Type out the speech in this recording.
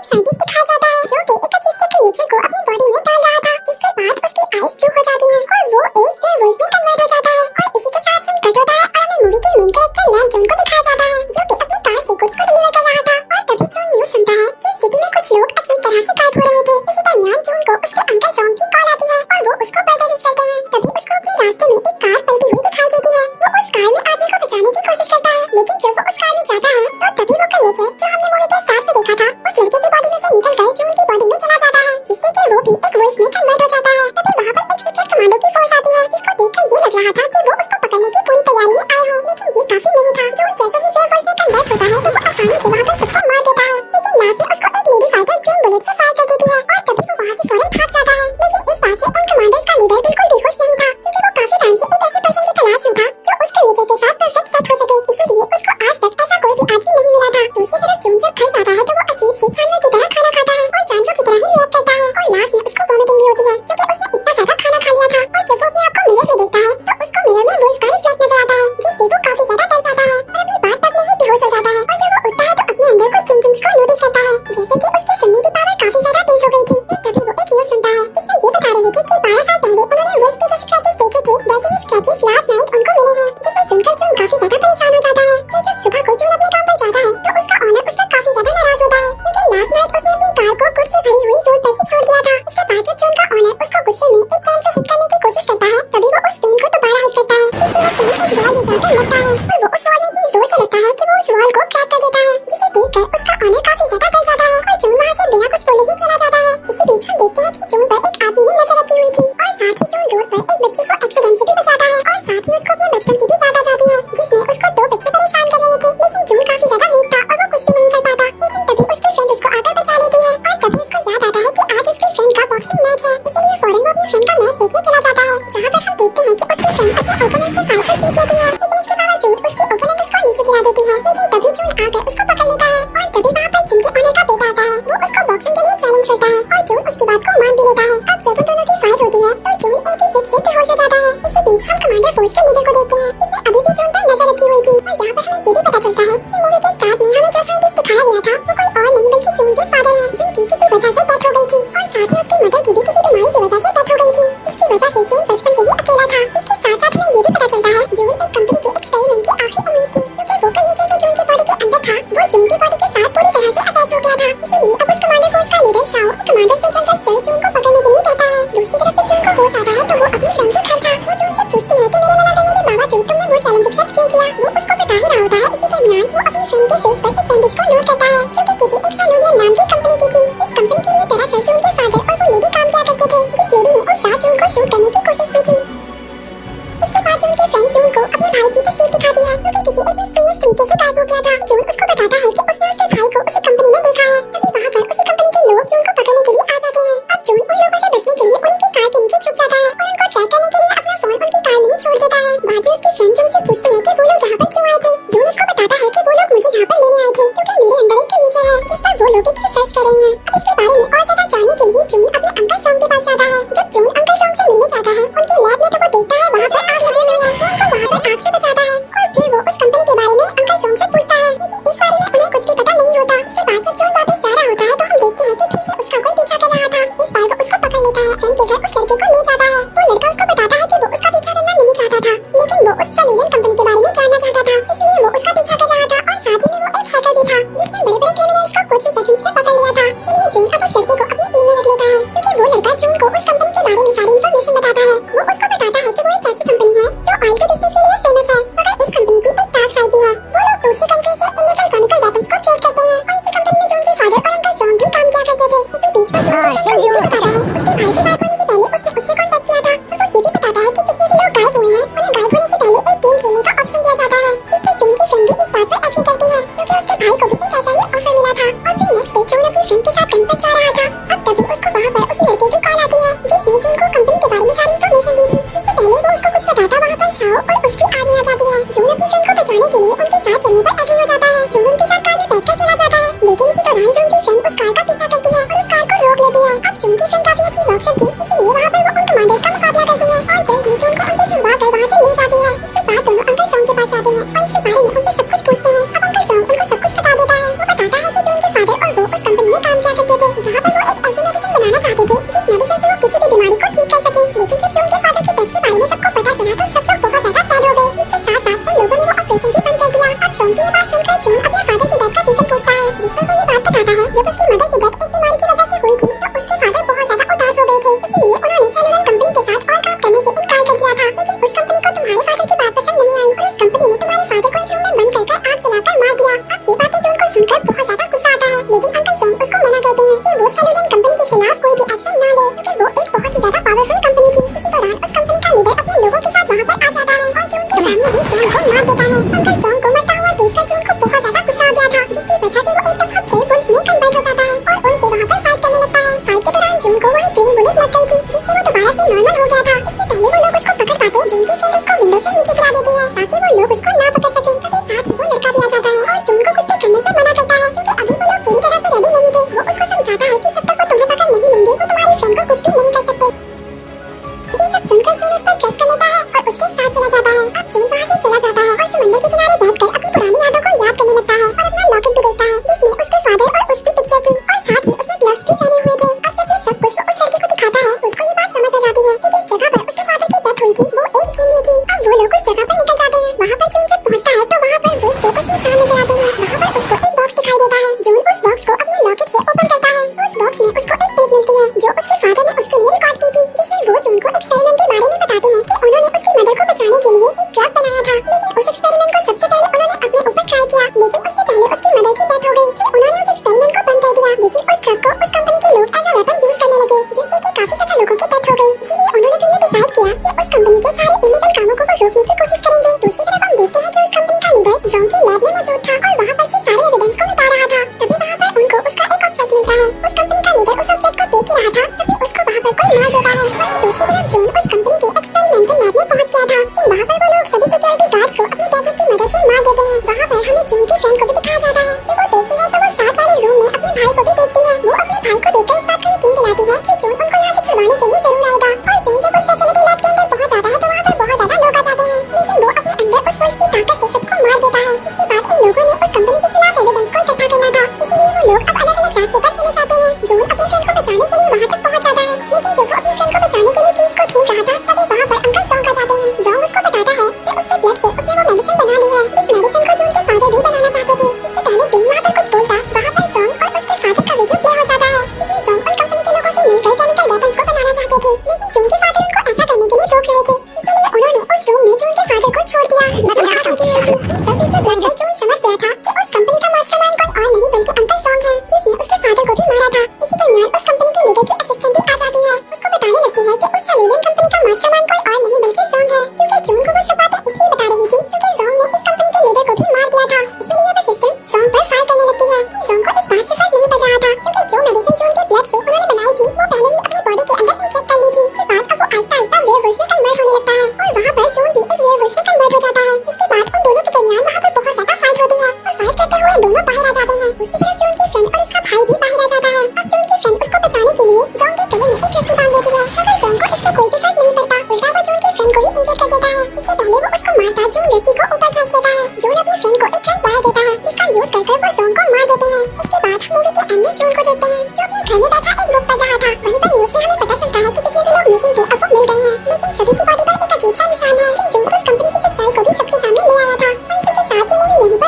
Scientist दिखाया जाता है जो कि एक अजीब से क्रिएचर को अपनी बॉडी में डाल रहा था, जिसके बाद उसकी आईज ब्लू हो जाती है और वो एक वेयरवुल्फ में कन्वर्ट हो जाता है। और इसी के साथ सीन कट होता है और हमें मूवी के मेन कैरेक्टर लैन जॉन को दिखाया जाता है जो कि अपनी कार से गुड्स को डिलीवर कर रहा था। और तभी जॉन न्यूज़ सुनता है कि सिटी में कुछ लोग अजीब तरह से गायब हो रहे थे। इसी दरमियान जॉन को उसके अंकल सॉन्ग की कॉल आती है और वो उसको बर्थडे विश करते हैं। तभी उसको अपने रास्ते में एक कार पलटी हुई दिखाई देती है। वो उस कार में आदमी को बचाने की कोशिश करता है, लेकिन जब वो उस कार में जाता है तो तभी वो क्रिएचर जो हमने मूवी के स्टार्ट में देखा था उस लड़के की बॉडी में से निकलकर जॉन की बॉडी में चला जाता है, जिससे कि वो भी एक वुल्फ में कन्वर्ट हो जाता है। तभी वहाँ पर एक सीक्रेट कमांडो की फोर्स आती है, जिसको देखकर ये लग रहा था कि वो उसको पकड़ने की पूरी तैयारी में आए हों, लेकिन ये काफी नहीं था। जॉन जैसे ही वेयरवुल्फ में कन्वर्ट होता है तो वो आसानी से वहाँ पर सबको मार देता है, लेकिन लास्ट में उसको एक लेडी फाइटर ट्रेन बुलेट से फायर कर देती है और तभी वो वहाँ से फौरन भाग जाता है। लेकिन इस बात से उन कमांडर्स का लीडर बिल्कुल भी खुश नहीं था, क्योंकि वो काफी टाइम से एक ऐसे पर्सन की तलाश में था जो उस क्रिएचर के साथ परफेक्ट सेट हो सके, इसीलिए उसको आज तक ऐसा कोई भी आदमी नहीं मिला था। दूसरी तरफ जॉन जब घर जाता है तो वो अजीब सी जानवर की तरह खाना खाता है और जानवर की तरह ही रिएक्ट करता है और लास्ट में उसको वॉमिटिंग भी होती है, क्योंकि उसने इतना ज्यादा खाना खा लिया था। और जब वो अपने आप को मिरर में देखता है तो उसको मिरर में वुल्फ का रिफ्लेक्ट नजर आता है, जिससे वो काफी ज्यादा डर जाता है और अपनी बात तक में ही बेहोश हो जाता है। और जब वो उठता है तो अपने अंदर कुछ चेंजिंग्स को नोटिस करता है, जैसे कि उसकी सुनने की पावर काफी ज्यादा तेज हो गई थी। तभी वो एक न्यूज़ सुनता है जिसमें ये बता रही थी कि 12 साल पहले उन्होंने वुल्फ के जो स्क्रैचेस देखे थे वैसे ही स्क्रैचेस लास्ट नाइट उनको मिले हैं, जिसे सुनकर जॉन काफी ज्यादा परेशान हो जाता है। फिर जब सुबह को जॉन अपने काम पर जाता है तो उसका ऑनर उस पर काफी ज्यादा नाराज होता है, क्योंकि लास्ट नाइट उसने अपनी कार को गुड से भरी हुई रोड पर ही छोड़ दिया था। इसके बाद जब जॉन का ऑनर उसको गुस्से में एक कैन से हिट करने की कोशिश करता है तभी वो उस कैन को दोबारा हिट करता है, जिससे वो कैन एक वॉल में जाकर लगता है और वो उस वॉल में इतनी जोर से लगता है कि वो उस वॉल को क्रैक कर देता है, जिसे देखकर उसका ऑनर काफी ज्यादा डर जाता है और जॉन वहाँ से बिना कुछ बोले ही चला जाता है। इसी बीच हम देखते हैं कि जॉन पर एक आदमी ने नजर रखी हुई थी और साथ ही जॉन रोड पर एक बच्चे को एक्सीडेंट से भी बचाता है और साथ ही उसको अपने बचपन की भी याद आ जाती है, जिसमें उसको दो बच्चे परेशान कर रहे थे, लेकिन जॉन काफी ज्यादा वीक था और वो कुछ भी नहीं कर पाता। लेकिन तभी उसकी फ्रेंड उसको आकर बचा लेती है और तभी उसको याद आता है कि आज उसकी फ्रेंड का बॉक्सिंग मैच है, इसलिए फौरन वो अपनी फ्रेंड का मैच देखने चला जाता है, जहाँ पर हम देखते हैं कि उसकी फ्रेंड अपने ओपोनेंट से फाइट कर जीत लेती है, लेकिन इसके बावजूद उसकी ओपोनेंट उसको नीचे गिरा देती है। लेकिन तभी जॉन आकर उसको पकड़ लेता है और तभी वहाँ पर जिम के ऑनर का बेटा आता है, वो उसको बॉक्सिंग के लिए चैलेंज करता है और जॉन उसकी बात को मान भी लेता है। अब जब उन दोनों की फाइट होती है तो जॉन एक ही हिट से बेहोश हो जाता है। इसी बीच हम कमांडर फोर्स के लीडर को देखते हैं, जिसने अभी भी जॉन पर नजर रखी हुई थी और यहाँ पर हमें ये भी पता चलता है कि मूवी के स्टार्ट में हमें जो साइंटिस्ट दिखाया गया था वो कोई और नहीं बल्कि जॉन के फादर है, जिनकी किसी वजह से डेथ हो गई थी और साथ ही उसकी मदर की भी किसी बीमारी की वजह से डेथ हो गई थी, जिसकी वजह से जॉन बचपन से ही अकेला था। इसके साथ साथ हमें ये भी पता चलता है जॉन एक कंपनी के एक्सपेरिमेंट की आखिरी उम्मीद थी, क्योंकि वो क्रिएचर जो जॉन की बॉडी के अंदर था वो जॉन की बॉडी के साथ पूरी तरह से अटैच हो गया था। इसीलिए अब उस कमांडर फोर्स का लीडर शाओ कमांडर से जल्द जॉन को पकड़ने के लिए कहता है। दूसरी तरफ जब जॉन को होश आता है तो वो अपनी फ्रेंड के घर था। वो जॉन से पूछती है कि मेरे मना करने के बावजूद तुमने वो चैलेंज एक्सेप्ट क्यों किया। वो उसको बता ही रहा होता है। इसी दरमियान वो अपनी फ्रेंड के फेस पर एक बैंडेज को नोट करता है जो कि किसी एक सैलूलियर नाम की कंपनी की थी। इस कंपनी के लिए दरअसल जॉन के फादर और वो लेडी काम किया करते थे, जिस लेडी ने उस रात जॉन को शूट करने की कोशिश की थी। इसके बाद जॉन के फ्रेंड जॉन को अपने भाई की तस्वीर दिखाती है जो कि किसी एक मिस्टीरियस तरीके से गायब हो गया था। जॉन उसको बताता है कि उसने उसके भाई को उसी कंपनी में देखा है। तभी वहाँ पर उसी कंपनी के लोग जॉन को पकड़ने के लिए आ जाते हैं। अब जॉन उन लोगों से बचने के लिए उन्हीं की कार के नीचे छुप जाता है और उनको ट्रैक करने के लिए अपना फोन उनकी कार में ही छोड़ देता है। बाद में उसकी फ्रेंड जॉन से पूछती है कि वो लोग यहाँ पर क्यों आए थे। जॉन उसको बताता है कि वो लोग मुझे यहाँ पर लेने आए थे क्योंकि मेरे अंदर एक क्रिएचर है जिस पर वो लोग एक रिसर्च कर रहे हैं। अब इसके बारे में और ज्यादा जानने के लिए जॉन अपने अंकल सॉन्ग के पास जाता है। जब जॉन अंकल सॉन्ग से मिलने जाता है उनके लैब में तो वो देखता है वहाँ पर आग लगी हुई है। वो उनको वहाँ पर आग से बचाता है और फिर वो उस कंपनी के बारे में अंकल सॉन्ग से पूछता है, लेकिन इस बारे में उन्हें कुछ भी पता नहीं होता। इसके बाद जब जॉन वापस जा रहा होता है तो हम देखते हैं कि फिर से उसका कोई पीछा कर रहा था। इस बार वो उसको पकड़ लेता है, फ्रेंड के घर उस लड़के को ले जाता है। वो लड़का उसको बताता है कि वो उसका पीछा करना नहीं चाहता था, लेकिन वो उस सैलूलियर कंपनी के बारे में जानना चाहता था, इसलिए वो उसका पीछा कर रहा था। और साथ ही में वो एक हैकर भी था जिसने बड़े-बड़े क्रिमिनल्स को कुछ ही सेकंड्स में पकड़ लिया था। इसलिए जॉन अब उस लड़के को अपनी टीम में रख लेता है, क्योंकि वो लड़का जॉन को उस कंपनी के बारे में सारी इंफॉर्मेशन बताता है। वो उसको बताता है कि वो एक ऐसी कंपनी है जो ऑयल के बिजनेस के लिए फेमस है, मगर इस कंपनी की एक डार्क साइड भी है। वो लोग दूसरी कंट्री से इलीगल केमिकल वेपन्स को ट्रेड करते हैं और इसी कंपनी में जॉन के फादर और अंकल सॉन्ग भी काम किया करते थे। इसी बीच वो जॉन के फ्रेंड को ये भी बताता है उसके भाई के गायब होने से पहले उसने उससे कांटेक्ट किया था और वो ये भी बताता है कि जितने भी लोग गायब हुए हैं उन्हें गायब होने से पहले एक गेम खेलने का ऑप्शन दिया जाता है, जिससे जॉन की फ्रेंड भी इस बात पर एग्री करती है, क्योंकि उसके भाई को भी एक ऐसा ही ऑफर मिला था। और फिर नेक्स्ट डे जॉन अपनी फ्रेंड के साथ कहीं पर जा रहा था। अब तभी उसको वहाँ पर उसी लड़के की कॉल आती है जिसने जॉन को कंपनी के बारे में सारी इंफॉर्मेशन दी थी। इससे पहले वो उसको कुछ बताता वहाँ पर शाओ और उसकी आर्मी आ जाती है। जॉन अपनी फ्रेंड को बचाने के लिए उनके साथ चलने पर एग्री हो जाता है। जॉन उनके साथ कार में बैठकर चला जाता है, लेकिन इसी दौरान जॉन की फ्रेंड उस कार का पीछा करती है और उस कार को रोक लेती है। अब जॉन की फ्रेंड काफी अच्छी बॉक्सर थी, इसलिए वहाँ पर वो उन कमांडर्स का मुकाबला करती है और जल्द ही जॉन को उनसे छुड़वा कर वहाँ से ले जाती है। इसके बाद दोनों अंकल सॉन्ग के पास जाते हैं और इसके बारे में उनसे सब कुछ पूछते हैं। अब अंकल सॉन्ग उनको सब कुछ बता देता है। वो बताता है कि जॉन के फादर और वो उस कंपनी में काम किया जहाँ पर वो एक ऐसी मेडिसिन बनाना चाहते थे जिस मेडिसिन से वो किसी भी बीमारी को ठीक कर सके। लेकिन जब जून के फादर की डेथ के बारे में सबको पता चला तो सब लोग बहुत ज्यादा सैड हो गए। इसके साथ साथ उन लोगों ने वो ऑपरेशन भी बंद कर दिया। अब सॉन्ग की ये बात सुनकर जून अपने फादर की डेथ का रीजन पूछता है, जिस पर वो ये बात बताता है जब उसकी मदर की डेथ एक बीमारी की वजह से हुई थी तो उसके फादर बहुत ज्यादा उदास हो गए थे, इसीलिए उन्होंने सेलुलर कंपनी के साथ और काम करने से इनकार कर दिया था। लेकिन उस कंपनी को तुम्हारे फादर की बात पसंद नहीं आई और उस कंपनी ने तुम्हारे फादर को एक रूम में बंद कर आग जलाकर मार दिया। अब ये बातें जून को सुनकर बहुत ज्यादा गुस्सा आता है, लेकिन अंकल सॉन्ग उसको मना करते हैं कि वो सेलुलर कंपनी के खिलाफ कोई भी एक्शन न ले क्योंकि वो एक बहुत ही ज्यादा पावरफुल कंपनी थी। इसी दौरान उस कंपनी का लीडर अपने लोगों के साथ वहाँ पर आ जाता है और जून के सामने ही सॉन्ग को मार देता है। अंकल सॉन्ग को मरता हुआ देखकर जून को बहुत ज्यादा गुस्सा आ गया था, जिसकी वजह से वो एक दफा फिर वुल्फ में कन्वर्ट हो जाता है और उनसे वहाँ पर फाइट करने लगता है। फाइट के दौरान जून को वही ग्रीन बुलेट लग गई थी जिससे वो दोबारा से नॉर्मल हो गया था। इससे पहले वो लोग उसको पकड़ पाते जून की फ्रेंड उसको विंडो से नीचे गिरा देती है ताकि वो लोग उसको ना पकड़ सके। तभी साथ ही वो लड़का भी आ जाता है और जून को कुछ भी करने से मना करता है क्योंकि अभी वो लोग पूरी तरह से रेडी नहीं थे। वो उसको समझाता है कि जब तक वो तुम्हें पकड़ नहीं लेंगे वो तुम्हारी फ्रेंड को कुछ भी नहीं कर सकते। ये सब सुनकर जून उस पर ट्रस्ट कर लेता है और उसके साथ चला जाता है। अब जून वहाँ से चला जाता है और समंदर के किनारे बैठकर अपनी पुरानी यादों को याद करने लगता है और अपना लॉकेट भी देखता है जिसमें उसके फादर और उसकी पिक्चर थी और साथ ही उसने ग्लव्स भी पहने हुए थे। अब जब ये सब कुछ वो उस लड़के को दिखाता है तो उसको ये बात समझ आ जाती है कि जिस जगह पर उसके फादर की डेथ हुई थी वो एक चीनी थी। अब वो लोग उस जगह पर निकल जाते हैं। वहाँ पर जून जब पहुँचता है तो वहाँ पर वुल्फ के कुछ निशान नजर आते हैं। वहाँ पर उसको एक बॉक्स दिखाई देता है। जून उस बॉक्स को अपने लॉकेट से ओपन करता है। उस बॉक्स में उसको एक टेप मिलती है जो उसके फादर ने उसके लिए रिकॉर्ड की थी, जिसमें वो जून को एक्सपेरिमेंट के बारे में बताते हैं कि उन्होंने उसकी मदर को बचाने के लिए एक ड्रग बनाया था। लेकिन उस एक्सपेरिमेंट को सबसे पहले उन्होंने अपने ऊपर ट्राई किया, लेकिन उससे पहले उसकी मदर की डेथ हो गई। फिर उन्होंने उस एक्सपेरिमेंट को बंद कर दिया, लेकिन उस ड्रग को उस कंपनी के लोग एज अ वेपन यूज करने लगे, जिससे कि काफी ज्यादा लोगों की डेथ हो गई। इसीलिए उन्होंने फिर ये डिसाइड किया कि उस कंपनी के सारे इलीगल कामों को वो रोकने की कोशिश करेंगे। दूसरी तरफ हम देखते हैं कि उस कंपनी का लीडर जॉन की लैब में मौजूद था और वहाँ पर से सारे एविडेंस को मिटा रहा था। तभी वहाँ पर उनको उसका एक ऑब्जेक्ट मिलता है। उस कंपनी का लीडर उस ऑब्जेक्ट को देख ही रहा था, तभी उसको वहाँ पर कोई मार देता है। वहीं दूसरी तरफ जून उस कंपनी के एक्सपेरिमेंटल लैब में पहुँच गया था कि वहाँ पर वो लोग सभी सिक्योरिटी गार्ड्स को अपने गैजेट की मदद से मार देते हैं। वहाँ पर हमें जून की फ्रेंड को भी दिखाया जाता है। जब वो देखती है तो वो साथ वाले रूम में अपने भाई को भी देखती है। वो अपने भाई को देखकर इस बात का यकीन दिलाती है कि जून उनको यहाँ से छुड़वाने के लिए जरूर आएगा। और जून जब उस फैसिलिटी लैब के अंदर पहुँच जाता है तो वहाँ पर बहुत ज्यादा लोग आ जाते हैं, लेकिन वो अपने अंदर उस वुल्फ की ताकत से सबको मार देता है। इसके बाद इन लोगों ने उस कंपनी के खिलाफ एविडेंस को इकट्ठा करना था, इसीलिए वो लोग अब अलग अलग रास्ते पर चले जाते हैं। जून अपनी फ्रेंड को बचाने के लिए वहाँ तक पहुँच जाता है, लेकिन जब वो अपनी फ्रेंड को बचाने के लिए कीज को ढूंढ रहा था तभी वहाँ पर अंकल सॉन्ग आ जाते हैं। जॉन उसको बताता है कि उसके ब्लड से उसने वो मेडिसिन बना ली है जिस मेडिसिन को जून के फादर भी बनाना चाहते थे। इससे पहले जून वहाँ पर कुछ बोलता, वहाँ पर सॉन्ग और उसके फादर का वीडियो प्ले हो जाता है जिसमें सॉन्ग उन कंपनी के लोगों से मिलकर केमिकल वेपन्स को बनाना चाहते थे, लेकिन जून के फादर उनको ऐसा करने के लिए रोक रहे थे। इसीलिए उन्होंने उस रूम में जून के फादर को छोड़ दिया। जून समझ गया था कि उस कंपनी का मास्टरमाइंड कोई और नहीं बल्कि अंकल सॉन्ग है जिसने उसके फादर को भी मारा था। इसी दरमियान उस कंपनी के लीडर की असिस्टेंट भी आ जाती है। उसको बताने लगती है कि उस सेलुलर कंपनी का मास्टरमाइंड कोई और नहीं बल्कि सॉन्ग है, क्योंकि जून को वो सब बातें इसलिए बता रही थी क्योंकि सॉन्ग ने इस कंपनी के लीडर को भी मार दिया था। इसीलिए वो असिस्टेंट सॉन्ग पर फायर करने लगती है। सॉन्ग को इस बात से फर्क नहीं पड़ रहा था क्योंकि जो मेडिसिन जून के ब्लड से उन्होंने बनाई थी वो पहले ही अपनी बॉडी के अंदर इंजेक्ट कर ली थी। इसके बाद अब वो आहिस्ता आहिस्ता वेयरवुल्फ में कन्वर्ट होने लगता है और वहाँ पर जून भी एक वेयरवुल्फ में कन्वर्ट हो जाता है। इसके बाद उन दोनों के दरमियान वहाँ पर बहुत ज्यादा फाइट होती है और फाइट करते हुए दोनों बाहर आ जाते हैं। दूसरी तरफ जून की फ्रेंड और उसका भाई भी बाहर आ जाता है। अब जून की फ्रेंड उसको बचाने के लिए जॉन के गले में एक रस्सी बांध देती है, मगर जॉन को इससे कोई भी फर्क नहीं पड़ता। उल्टा वो जून की फ्रेंड को ही इंजेक्ट कर देता है। इससे पहले वो उसको मारता जून रस्सी को ऊपर खींच लेता है। जून अपनी फ्रेंड को एक ट्रैप वायर देता है जिसका यूज कर वो जॉन को मार देते हैं। इसके बाद मूवी के एंड में जून को देखते